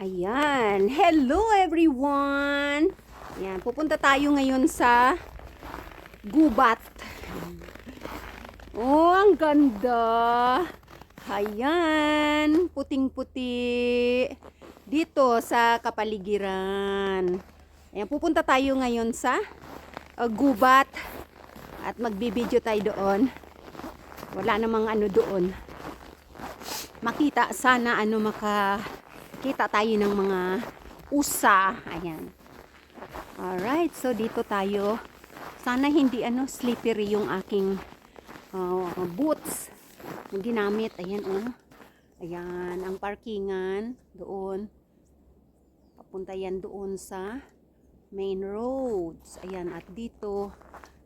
Ayan. Hello everyone! Ayan, pupunta tayo ngayon sa gubat. Oh, ang ganda! Ayan, puting-puti. Dito sa kapaligiran. Ayan, pupunta tayo ngayon sa gubat. At magbibideo tayo doon. Wala namang ano doon. Makita sana makita tayo ng mga usa. Ayan. Alright, so dito tayo. Sana hindi slippery yung aking boots na ginamit. Ayan, oh. Ayan, ang parkingan doon. Papunta yan doon sa main roads. Ayan, at dito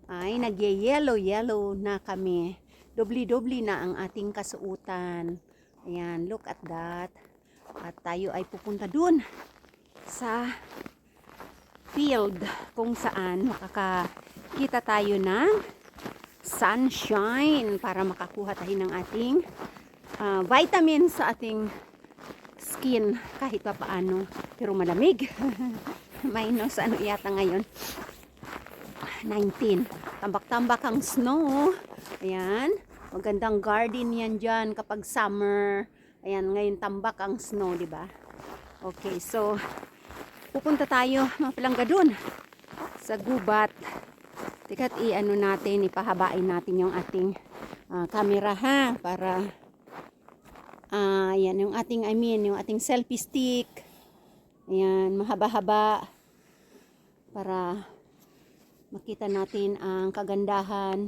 ay nagye-yellow na kami. Dobli-dobli na ang ating kasuotan. Ayan, look at that. At tayo ay pupunta dun sa field kung saan makakakita tayo ng sunshine para makakuha tayo ng ating vitamin sa ating skin kahit pa paano. Pero malamig. Minus yata ngayon. 19. Tambak-tambak ang snow. Ayan. Magandang garden yan dyan kapag summer. Ayan, ngayon tambak ang snow, di ba? Okay, so pupunta tayo mapalangga dun sa gubat. Tikat ipahabain natin yung ating camera ha para ayan, yung ating selfie stick. Ayan, mahaba-haba para makita natin ang kagandahan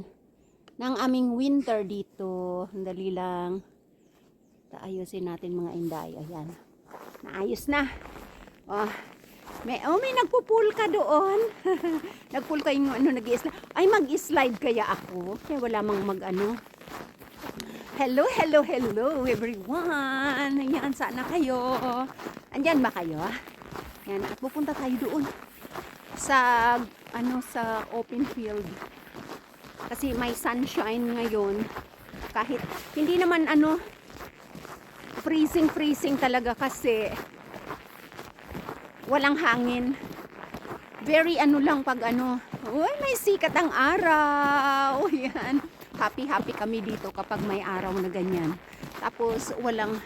ng aming winter dito. Dali lang. Ayusin natin mga inday. Ayan. Naayos na. Oh, may nagpo-pool ka doon. Nagpool kayo nag-i-slide. Ay, mag-slide kaya ako. Kaya wala mang Hello everyone. Ayan, sana kayo. Andyan ba kayo? Ayan, at pupunta tayo doon sa sa open field. Kasi may sunshine ngayon. Kahit hindi naman freezing talaga kasi walang hangin. Very lang pag uy, may sikat ang araw. Yan. Happy kami dito kapag may araw na ganyan. Tapos walang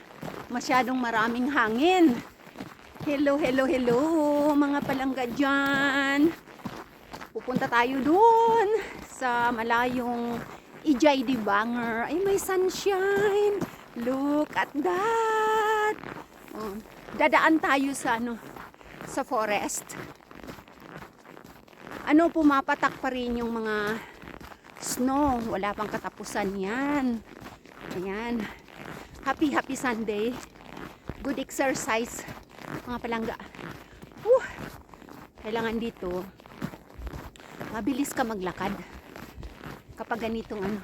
masyadong maraming hangin. Hello mga palangga dyan. Pupunta tayo dun sa malayong Ijay di Banger. Ay, may sunshine. Look at that. Oh, dadaan tayo sa forest. Pumapatak pa rin yung mga snow. Wala pang katapusan yan. Ayan. Happy Sunday. Good exercise, mga palangga. Kailangan dito mabilis ka maglakad kapag ganitong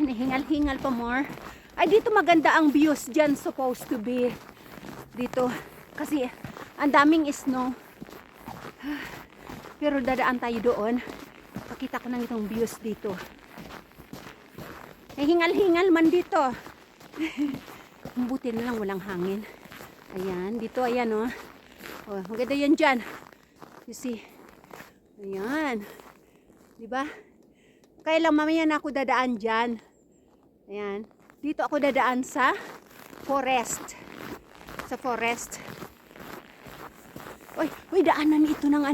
hingal-hingal pa more. Ay, dito maganda ang views dyan, supposed to be dito kasi ang daming snow. Pero dadaan tayo doon. Pakita ko ng itong views dito. Hingal-hingal man dito. Buti na lang walang hangin. Ayan, dito ayan oh. Oh, maganda yan dyan. You see. Ayan. Diba? Kaya lang mamaya na ako dadaan dyan. Ayan. Dito ako dadaan sa forest. Sa forest. Uy, daanan ito ng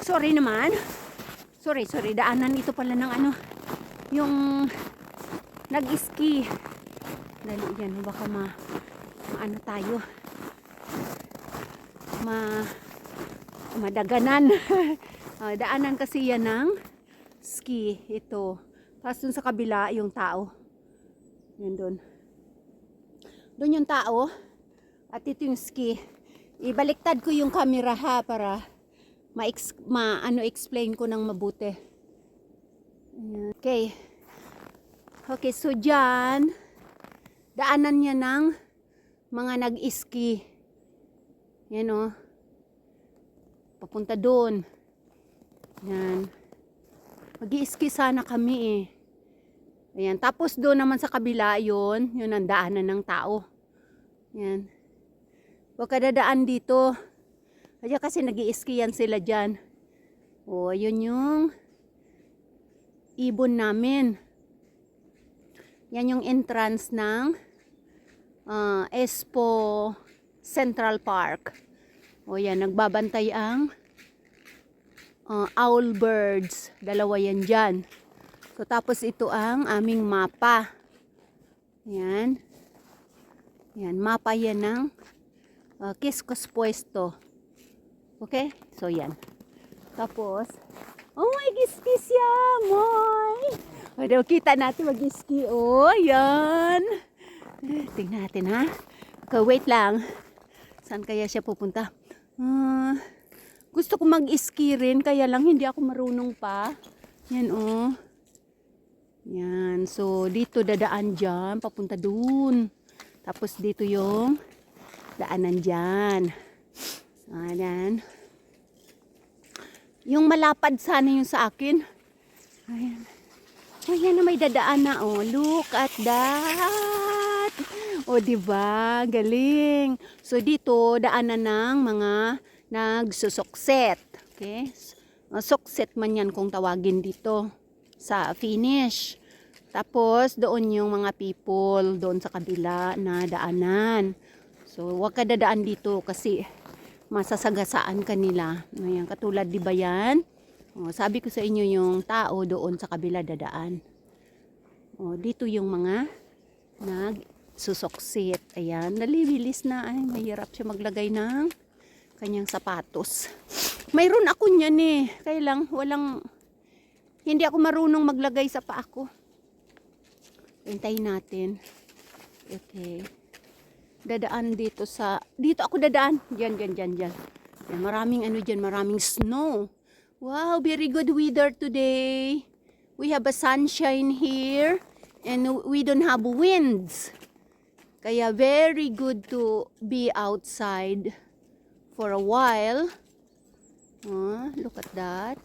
Sorry naman. Sorry. Daanan ito pala ng yung nag-ski. Dali yan. Baka tayo. Madaganan. Daanan kasi yan ng ski. Ito. Tapos dun sa kabila yung tao. Yan doon. Doon yung tao. At ito yung ski. Ibaliktad ko yung camera ha para explain ko ng mabuti. Okay. Okay, so dyan daanan niya ng mga nag-ski. Yan o. Papunta doon. Yan. Mag-i-ski sana kami eh. Ayan. Tapos doon naman sa kabila, yun ang daanan ng tao. Yan. Huwag ka dadaan dito. Kaya kasi nag-i-skiyan sila dyan. O, yun yung ibon namin. Yan yung entrance ng Expo Central Park. O yan, nagbabantay ang owl birds. Dalawa yan dyan. So, tapos ito ang aming mapa. Yan. Yan, mapa yan ng Quezcos Puesto. Okay? So, yan. Tapos, oh, may giskis yan, moy! O, daw, kita natin mag-ski. Oh, yan. Tingnan natin, ha? Okay, wait lang. Saan kaya siya pupunta? Gusto ko mag-ski rin, kaya lang hindi ako marunong pa. Yan, oh. Yan. So, dito dadaan dyan, papunta dun. Tapos, dito yung daanan dyan. Ayan. Yung malapad sana yung sa akin. Ayan. Ayan na may dadaan na. Oh, look at that. Oh, diba? Galing. So, dito daanan ng mga nagsusukset. Okay? Sukset man yan kung tawagin dito sa finish. Tapos, doon yung mga people doon sa kabila na daanan. So, huwag ka dadaan dito kasi masasagasaan kanila. Ayan, katulad di ba yan? O, sabi ko sa inyo yung tao doon sa kabila dadaan. O, dito yung mga nagsusuksit. Ayan, nalibilis na. Ay, mahirap siya maglagay ng kanyang sapatos. Mayroon ako niyan eh. Kaya lang, hindi ako marunong maglagay sa paa ko. Hintayin natin. Okay. Dadaan dito dito ako dadaan. Diyan. Yan, maraming ano dyan, maraming snow. Wow, very good weather today. We have a sunshine here and we don't have winds. Kaya very good to be outside for a while. Look at that.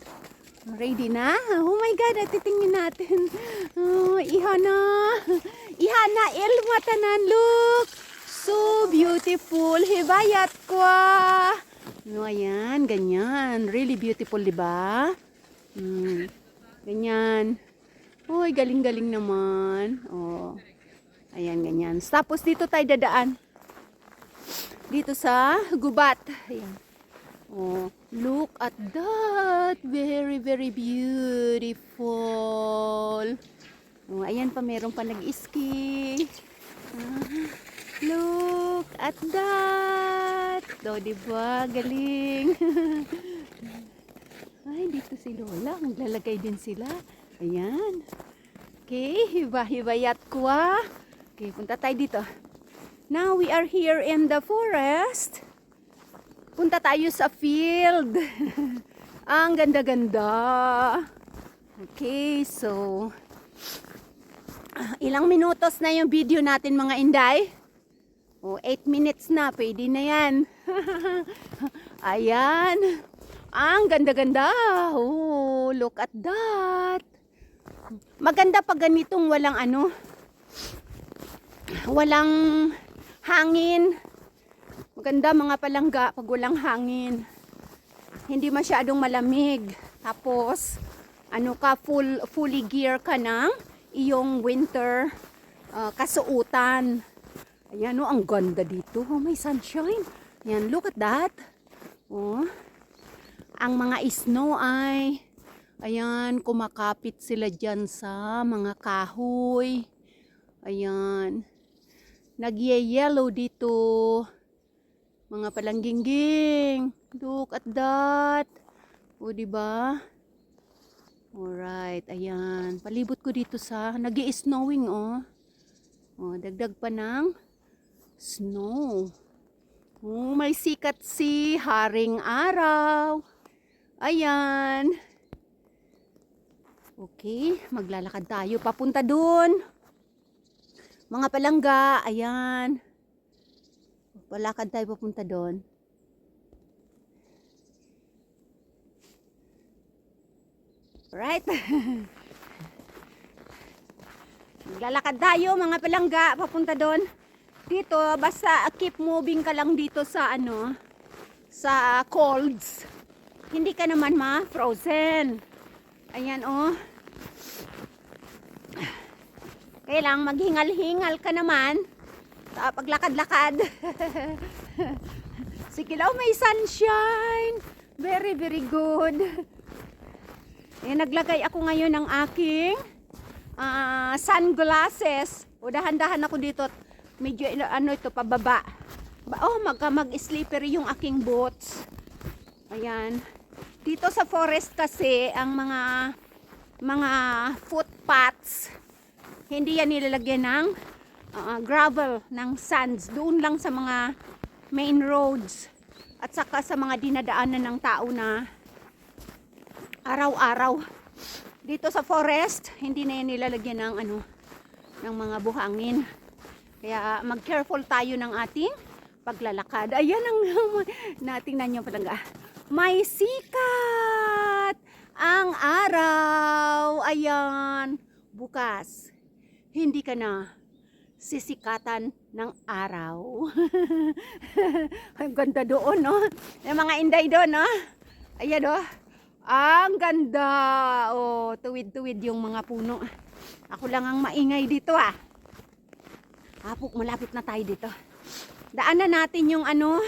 Ready na? Oh my God, titingin natin. Oh, ihana. Ihana, ilmatanan, look. So beautiful. Hibayat ko. No, ayan, ganyan. Really beautiful, di ba? Ganyan. Uy, galing-galing naman. Oh. Ayan, ganyan. Tapos dito tayo dadaan. Dito sa gubat. Ayan. Oh, look at that. Very, very beautiful. Oh, ayan pa, meron pa nag-ski. Look at that. O, diba? Galing. Ay, dito si Lola. Maglalagay din sila. Ayan. Okay, hibayat ko. Okay, punta tayo dito. Now, we are here in the forest. Punta tayo sa field. Ang ganda-ganda. Okay, so ilang minutos na yung video natin, mga Inday? Oh, 8 minutes na. Pwede na yan. Ayan. Ang ganda-ganda. Oh, look at that. Maganda pag ganitong walang walang hangin. Maganda mga palangga pag walang hangin. Hindi masyadong malamig. Tapos, fully gear ka ng iyong winter kasuutan. Ayan, ang ganda dito. Oh, may sunshine. Ayan, look at that. Oh, ang mga snow ay, ayan, kumakapit sila dyan sa mga kahoy. Ayan. Nag-yellow dito. Mga palanggingging. Look at that. O, diba? Alright, ayan. Palibot ko dito sa, nag-i-snowing, oh. O, dagdag pa ng snow. Oh, may sikat si Haring Araw. Ayan. Okay, maglalakad tayo papunta dun. Mga palangga, ayan. Palakad tayo papunta dun. Right? Maglalakad tayo, mga palangga, papunta dun. Dito, basta keep moving ka lang dito sa ano, sa colds. Hindi ka naman ma-frozen. Ayan, oh. Kailang maghingal-hingal ka naman sa paglakad-lakad. Sige lang, may sunshine. Very, very good. Ayan, naglagay ako ngayon ng aking sunglasses. O, dahan-dahan ako dito. Medyo, ano ito, pababa. Oh, mag-slippery yung aking boots. Ayan. Dito sa forest kasi, ang mga footpaths, hindi yan nilalagyan ng gravel, ng sands. Doon lang sa mga main roads. At saka sa mga dinadaanan ng tao na araw-araw. Dito sa forest, hindi na yan nilalagyan ng ano, ng mga buhangin. Kaya mag-careful tayo ng ating paglalakad. Ayan ang natingnan nyo palangga. May sikat ang araw. Ayan. Bukas, hindi ka na sisikatan ng araw. Ang ganda doon, no? Yung mga inday doon, no? Ayan, oh. Ang ganda. Oh, tuwid-tuwid yung mga puno. Ako lang ang maingay dito, ah. Apok, malapit na tayo dito. Daanan natin yung ano,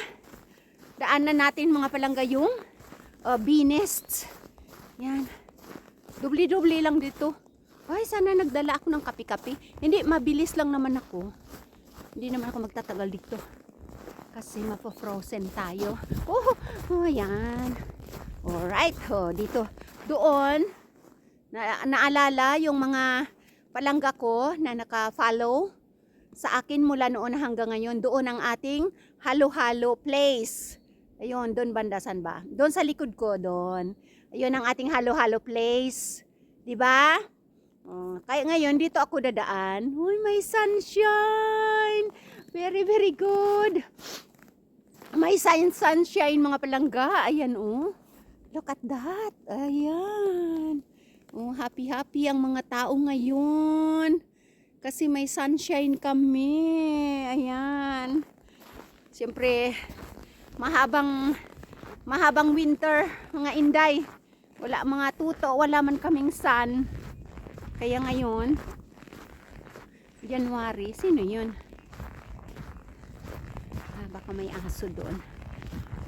daanan natin mga palangga yung bee nests. Yan. Dubli-dubli lang dito. Ay, sana nagdala ako ng kape-kape. Hindi, mabilis lang naman ako. Hindi naman ako magtatagal dito. Kasi mapofrozen tayo. Oh, yan. Alright, oh, dito. Doon, naalala yung mga palangga ko na naka-follow sa akin mula noon hanggang ngayon. Doon ang ating halo-halo place. Ayun, doon banda, saan ba? Doon sa likod ko, doon. Ayun ang ating halo-halo place. Diba? Kaya ngayon, dito ako dadaan. Uy, may sunshine. Very, very good. May sunshine, mga palangga. Ayan, oh. Look at that. Ayan. Oh, happy-happy ang mga tao ngayon. Kasi may sunshine kami. Ayan. Siyempre, mahabang winter, mga inday. Wala mga tuto, wala man kaming sun. Kaya ngayon, January, sino yun? Baka may aso doon.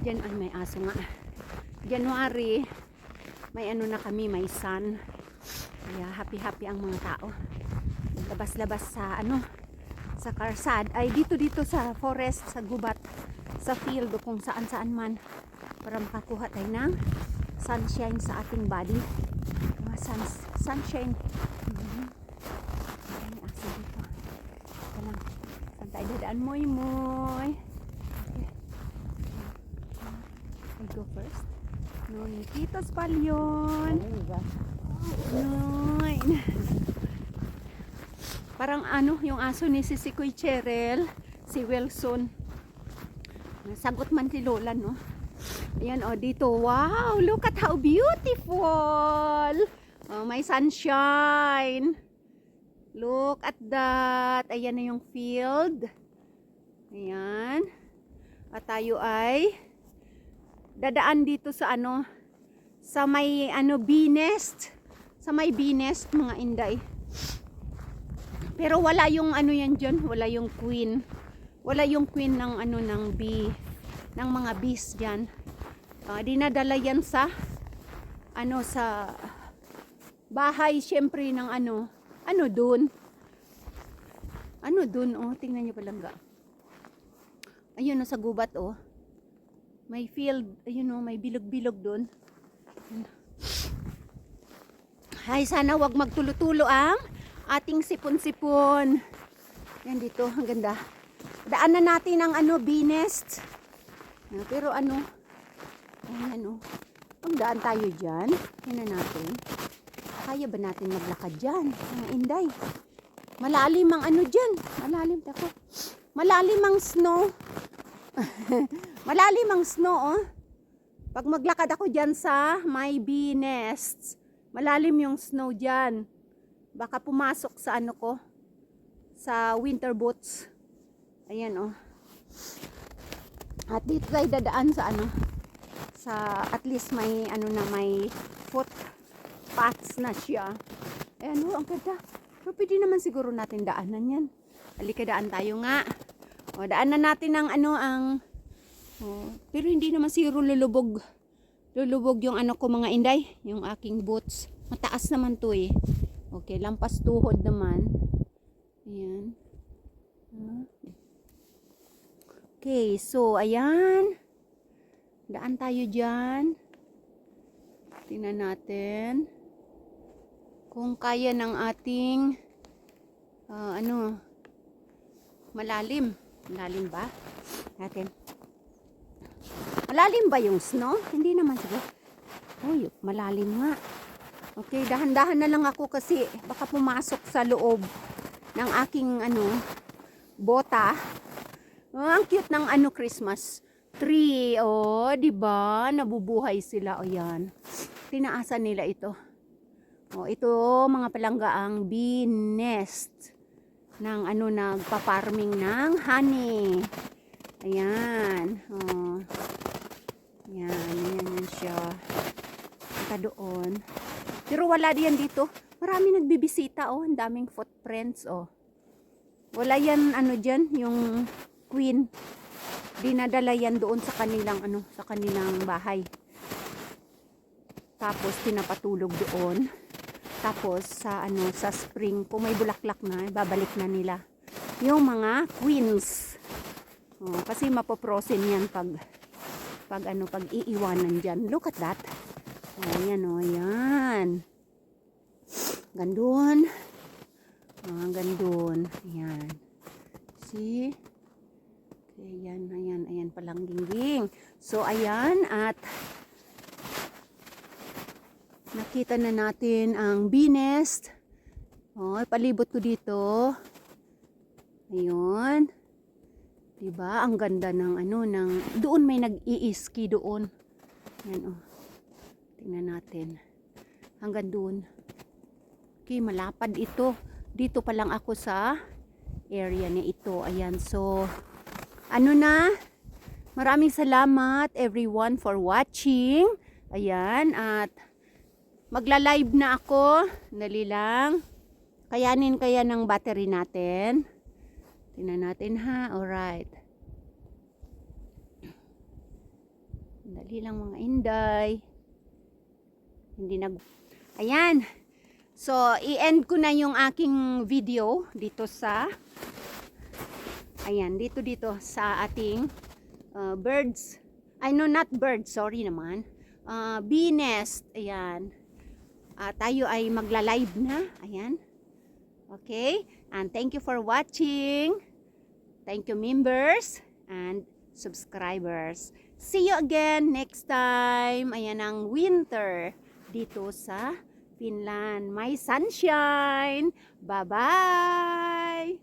Ay, may aso nga. January, may ano na kami, may sun. Kaya happy-happy ang mga tao. Labas-labas sa ano, sa karsad. Ay, dito sa forest, sa gubat, sa field, o kung saan-saan man. Para makakuha tayo ng sunshine sa ating body. Mga sunshine. May aso dito. Ito lang. Saan tayo dadaan? Moy. Okay. I go first. Nonikitos palyon. Noy. Parang ano, yung aso ni si Kuy Cheryl, si Wilson. Sagot man si Lola, no? Ayan, oh, dito. Wow, look at how beautiful. Oh, may sunshine. Look at that. Ayan na yung field. Ayan. At tayo ay dadaan dito sa ano, sa may ano, bee nest. Sa may bee nest, mga inday. Pero wala yung ano yan dyan. Wala yung queen. Wala yung queen ng ano, ng bee. Ng mga bees dyan. Dinadala yan sa ano, sa bahay syempre ng ano dun, oh, tingnan nyo palangga. Ayun, oh, sa gubat, oh, may field, ayun, oh, may bilog-bilog dun. Ay, sana wag magtulo-tulo ang ating sipon-sipon. Yan dito, ang ganda. Daanan natin ang ano, bee nest. Pero ano, ayan, oh, pagdaan tayo dyan. Tingnan natin. Kaya ba natin maglakad dyan? Mga inday. Malalim ang ano dyan. Malalim. Tako. Malalim ang snow. Malalim ang snow, oh. Pag maglakad ako dyan sa my bee nests, malalim yung snow dyan. Baka pumasok sa ano ko, sa winter boots. Ayan oh. At dito tayo dadaan sa ano, sa at least may ano na, may footpaths na siya. Ayan oh, ang ganda. So pwede naman siguro natin daanan yan. Halika, daan tayo nga. O, daanan natin ang ano, ang pero hindi naman siguro lulubog yung ano ko mga inday, yung aking boots. Mataas naman to eh. Okay, lampas tuhod naman. Ayan. Okay, so ayan. Daan tayo dyan. Tingnan natin kung kaya ng ating ano, malalim. Malalim ba? Natin. Malalim ba yung snow? Hindi naman siguro. Uy, malalim nga. Okay, dahan-dahan na lang ako kasi baka pumasok sa loob ng aking ano, bota. Oh, ang cute ng ano, Christmas tree. Oh, 'di ba? Nabubuhay sila. O yan. Tinaasan nila ito. Oh, ito mga palanggaang bee nest ng ano, nagpa-farming ng honey. Ayan. Oh. Yan siya. Punta doon. Pero wala diyan dito. Marami nagbibisita oh, ang daming footprints oh. Wala yan ano diyan, yung queen. Dinadala yan doon sa kanilang ano, sa kanilang bahay. Tapos pinapatulog doon. Tapos sa ano, sa spring, kung may bulaklak na, babalik na nila yung mga queens. Oh, kasi mapoprosin yan pag ano, pag iiwanan diyan. Look at that. Ayan oh, ayan. Gandun. Gandun. Ayan. See? Okay, ayan palang gingging. So, ayan, at nakita na natin ang bee nest. Oh, palibot ko dito. Ayun. Diba? Ang ganda ng ano, ng doon may nag-i-ski doon. Ayan oh. Tingnan natin. Hanggang doon. Okay, malapad ito. Dito pa lang ako sa area niya ito. Ayan, so ano na? Maraming salamat everyone for watching. Ayan, at magla-live na ako. Dali lang. Kayanin kaya ng battery natin. Tingnan natin ha. Alright. Dali lang mga inday. Hindi nag... Ayan. So, i-end ko na yung aking video dito sa... Ayan, dito sa ating birds. I know, not birds. Sorry naman. Bee nest. Ayan. Tayo ay magla-live na. Ayan. Okay. And thank you for watching. Thank you members and subscribers. See you again next time. Ayan ang winter dito sa Finland. May sunshine. Bye-bye.